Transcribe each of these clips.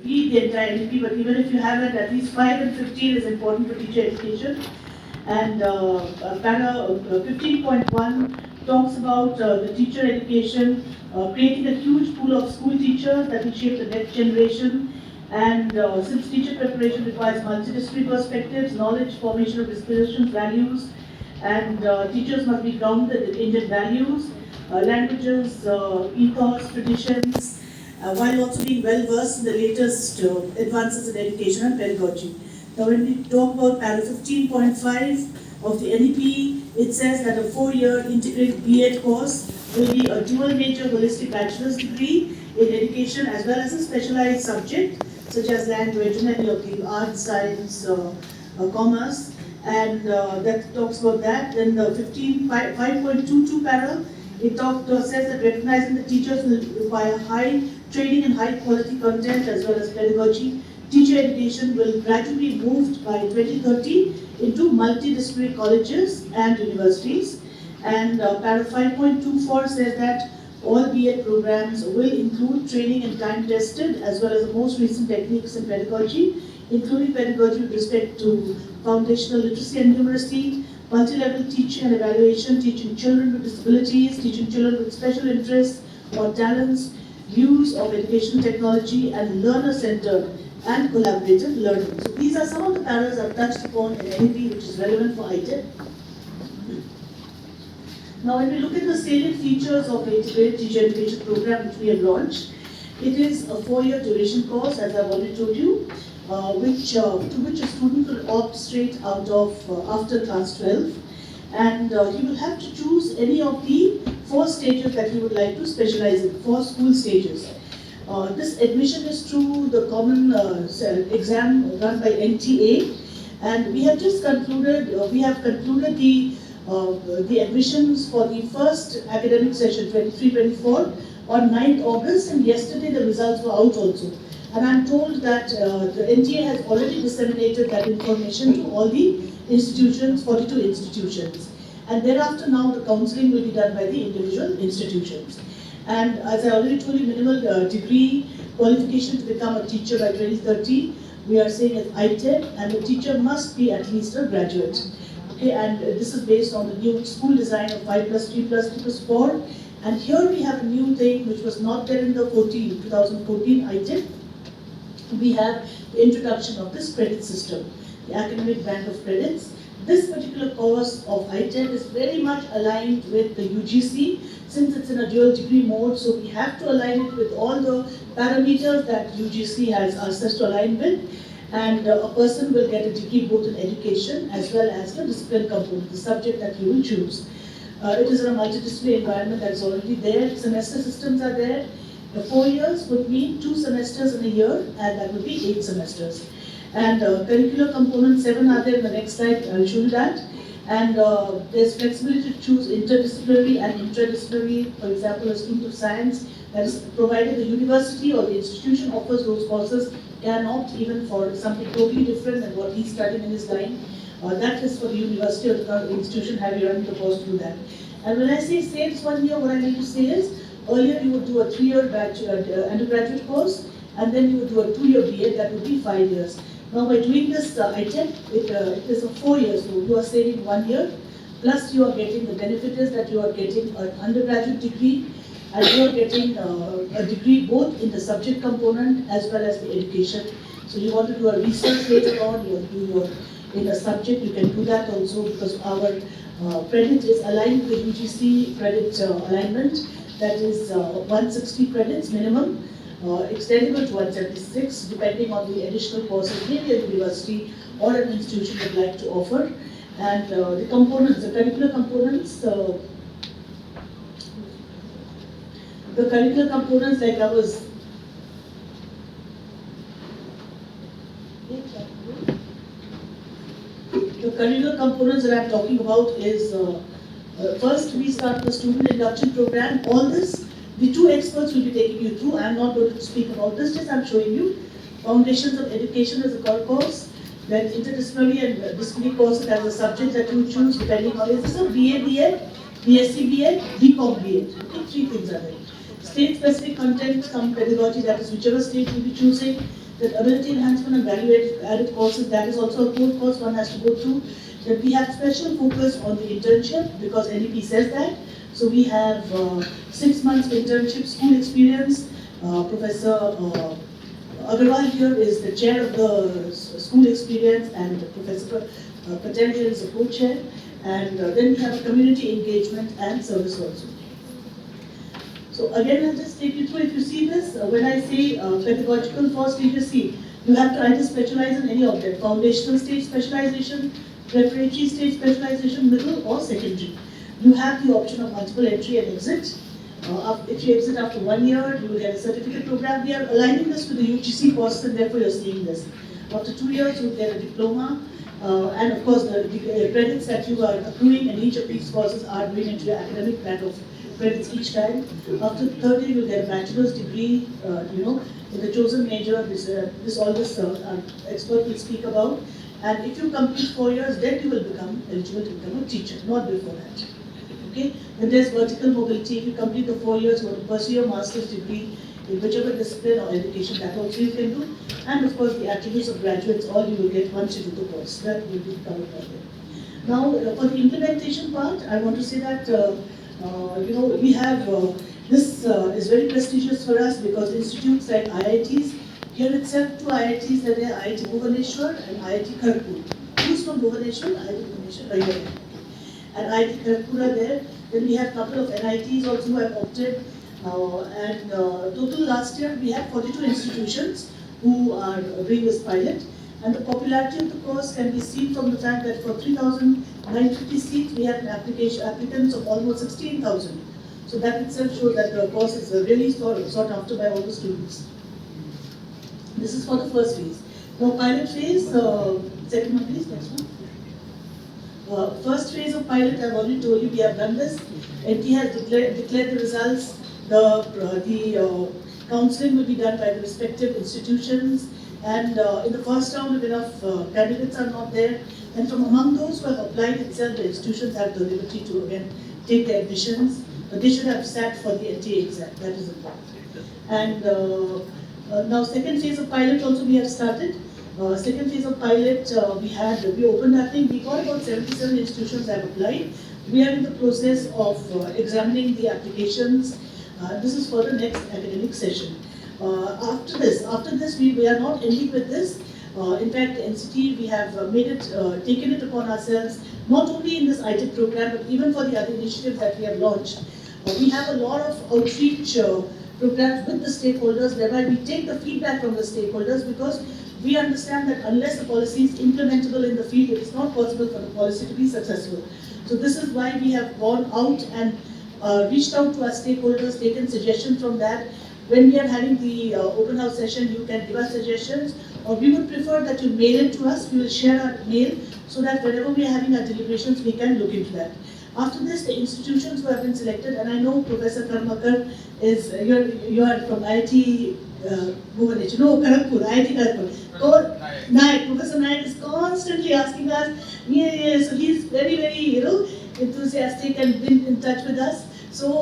read the entire NEP, but even if you haven't, at least 5 and 15 is important for teacher education. And para 15.1 talks about the teacher education, creating a huge pool of school teachers that will shape the next generation. And since teacher preparation requires multidisciplinary perspectives, knowledge, formation of dispositions, values, and teachers must be grounded in Indian values, languages, ethos, traditions, while also being well versed in the latest advances in education and pedagogy. Now, when we talk about para 15.5 of the NEP, it says that a 4-year integrated B.Ed course will be a dual major holistic bachelor's degree in education as well as a specialized subject such as language and any of the arts, science, commerce, and that talks about that. Then the 5.22 para, it says that recognizing the teachers will require high training and high quality content as well as pedagogy. Teacher education will gradually be moved by 2030 into multidisciplinary colleges and universities. And para 5.24 says that all B.Ed programs will include training and time-tested as well as the most recent techniques in pedagogy, including pedagogy with respect to foundational literacy and numeracy, multi-level teaching and evaluation, teaching children with disabilities, teaching children with special interests or talents, use of educational technology, and learner-centered and collaborative learning. So these are some of the paras I've touched upon in NEP which is relevant for ITEP. Now when we look at the salient features of the integrated teacher education program which we have launched, it is a 4-year duration course, as I've already told you, to which a student will opt straight out of after class 12, and he will have to choose any of the 4 stages that he would like to specialize in, 4 school stages. This admission is through the common exam run by NTA, and we have just concluded. We have concluded the admissions for the first academic session 23-24 on 9th August, and yesterday the results were out also. And I'm told that the NTA has already disseminated that information to all the institutions, 42 institutions. And thereafter now the counselling will be done by the individual institutions. And as I already told you, minimal degree qualification to become a teacher by 2030, we are saying as ITEP, and the teacher must be at least a graduate. Okay, and this is based on the new school design of 5+3+2+4. And here we have a new thing which was not there in the 2014 ITEP. We have the introduction of this credit system, the academic bank of credits. This particular course of ITEP is very much aligned with the UGC since it's in a dual degree mode, so we have to align it with all the parameters that UGC has asked us to align with, and a person will get a degree both in education as well as the discipline component, the subject that you will choose. It is in a multidisciplinary environment that is already there. Semester systems are there. The 4 years would mean 2 semesters in a year, and that would be 8 semesters. And curricular components, 7 are there in the next slide, I'll show you that. And there's flexibility to choose interdisciplinary and interdisciplinary. For example, a student of science, that is provided the university or the institution offers those courses, can opt even for something totally different than what he's studying in his line. That is for the university or the institution have you run the course to do that. And when I say saves 1 year, what I mean to say is, earlier you would do a 3-year undergraduate course, and then you would do a 2-year B.Ed, that would be 5 years. Now by doing this ITEP, it is a 4 years, so you are saving 1 year, plus you are getting, the benefit is that you are getting an undergraduate degree, and you are getting a degree both in the subject component as well as the education. So you want to do a research later on, you want to do your, in a subject, you can do that also, because our credit is aligned with the UGC credit alignment, that is 160 credits minimum. Extendable to 176 depending on the additional courses maybe a university or an institution would like to offer. And the components, the curricular components, the curricular components like I was the curricular components that I'm talking about is first we start the student induction program. All this, the 2 experts will be taking you through. I'm not going to speak about this, just I'm showing you. Foundations of Education is a core course, then interdisciplinary and disciplinary courses as a subject that you choose depending on, is this a BA B.Ed, BSc B.Ed, BCom B.Ed. Okay, 3 things are there. State-specific content, some pedagogy, that is whichever state you'll be choosing. That ability enhancement and value added courses, that is also a core course one has to go through. That we have special focus on the internship because NEP says that. So we have 6 months internship school experience. Professor Agarwal here is the chair of the school experience, and Professor Patel here is the co-chair. And then we have a community engagement and service also. So again, I'll just take you through. If you see this, when I say pedagogical first, you see, you have to either specialize in any of them: foundational stage specialization, preparatory stage specialization, middle or secondary. You have the option of multiple entry and exit. If you exit after 1 year, you will get a certificate program. We are aligning this with the UGC course, and therefore you're seeing this. After 2 years, you will get a diploma. And of course, the credits that you are accruing in each of these courses are going into your academic band of credits each time. After the third year, you'll get a bachelor's degree, in the chosen major. All this expert will speak about. And if you complete 4 years, then you will become eligible to become a teacher, not before that. Okay? Then there's vertical mobility. If you complete the 4 years, you want to pursue your master's degree in whichever discipline or education, that also you can do. And of course, the attributes of graduates, all you will get once you do the course. That will be covered by them. Now, for the implementation part, I want to say that we have this is very prestigious for us because institutes like IITs, here itself 2 IITs, there are IIT Bhubaneswar and IIT Kharagpur. Who's from Bhubaneswar? IIT Bhubaneswar, right here. And IIT Kharagpur are there. Then we have a couple of NITs also who have opted. Total last year we had 42 institutions who are doing this pilot. And the popularity of the course can be seen from the fact that for 3,950 seats, we have applicants of almost 16,000. So that itself shows that the course is really sought after by all the students. This is for the first phase. Now pilot phase, second one please, next one. First phase of pilot, I've already told you, we have done this. NT has declared the results. The counseling will be done by the respective institutions. And in the first round, if enough candidates are not there, and from among those who have applied itself, the institutions have the liberty to again take their admissions. But they should have sat for the NTA exam. That is important. And now, second phase of pilot also we have started. Second phase of pilot, we opened, I think we got about 77 institutions that have applied. We are in the process of examining the applications. This is for the next academic session. After this, we are not ending with this. In fact, NCT, we have taken it upon ourselves, not only in this ITEP program, but even for the other initiatives that we have launched. We have a lot of outreach programs with the stakeholders, whereby we take the feedback from the stakeholders, because we understand that unless the policy is implementable in the field, it is not possible for the policy to be successful. So this is why we have gone out and reached out to our stakeholders, taken suggestions from that. When we are having the open house session, you can give us suggestions, or we would prefer that you mail it to us. We will share our mail so that whenever we are having our deliberations, we can look into that. After this, the institutions who have been selected, and I know Professor Karmakar is, you are from IIT Bhubaneswar, no, Kharagpur, IIT Kharagpur. Naik, Professor Naik is constantly asking us, so he's very, very, enthusiastic and been in touch with us. So,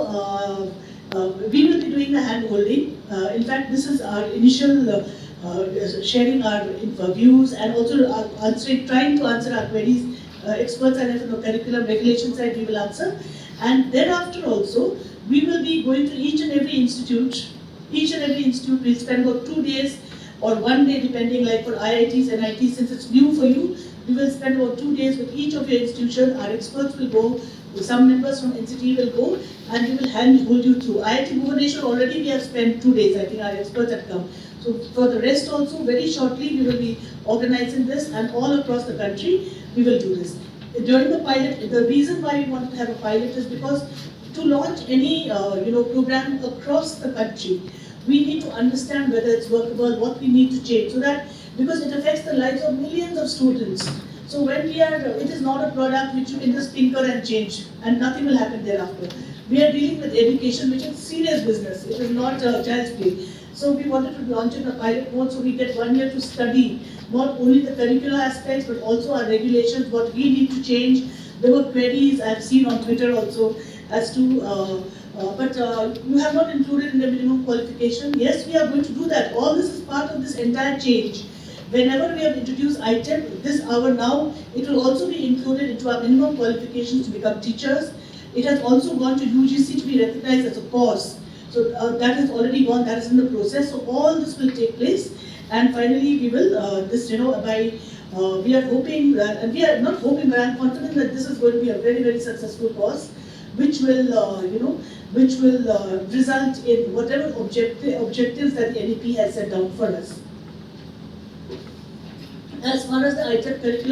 we will be doing the hand holding. In fact, this is our initial sharing our views and also trying to answer our queries. Experts and from the curriculum regulation side we will answer. And thereafter also, we will be going to each and every institute. Each and every institute will spend about 2 days or 1 day, depending, like for IITs and NITs, since it's new for you, we will spend about 2 days with each of your institutions. Our experts will go, some members from NCT will go, and we will hold you through. IIT Bhubaneswar already we have spent 2 days, I think our experts have come. So for the rest also, very shortly we will be organizing this, and all across the country we will do this. During the pilot, the reason why we want to have a pilot is because to launch any program across the country, we need to understand whether it's workable, what we need to change, so that, because it affects the lives of millions of students. So when it is not a product which you can just tinker and change, and nothing will happen thereafter. We are dealing with education, which is serious business. It is not child's play. So we wanted to launch in a pilot mode, so we get 1 year to study not only the curricular aspects, but also our regulations, what we need to change. There were queries I've seen on Twitter also as to But you have not included in the minimum qualification. Yes, we are going to do that. All this is part of this entire change. Whenever we have introduced ITEP, this hour now, it will also be included into our minimum qualifications to become teachers. It has also gone to UGC to be recognized as a course. So that has already gone, that is in the process. So all this will take place. And finally, we will, we are hoping that, and we are not hoping, but I am confident that this is going to be a very, very successful course, which will, result in whatever objectives that the NEP has set down for us. As far as the ITEP curriculum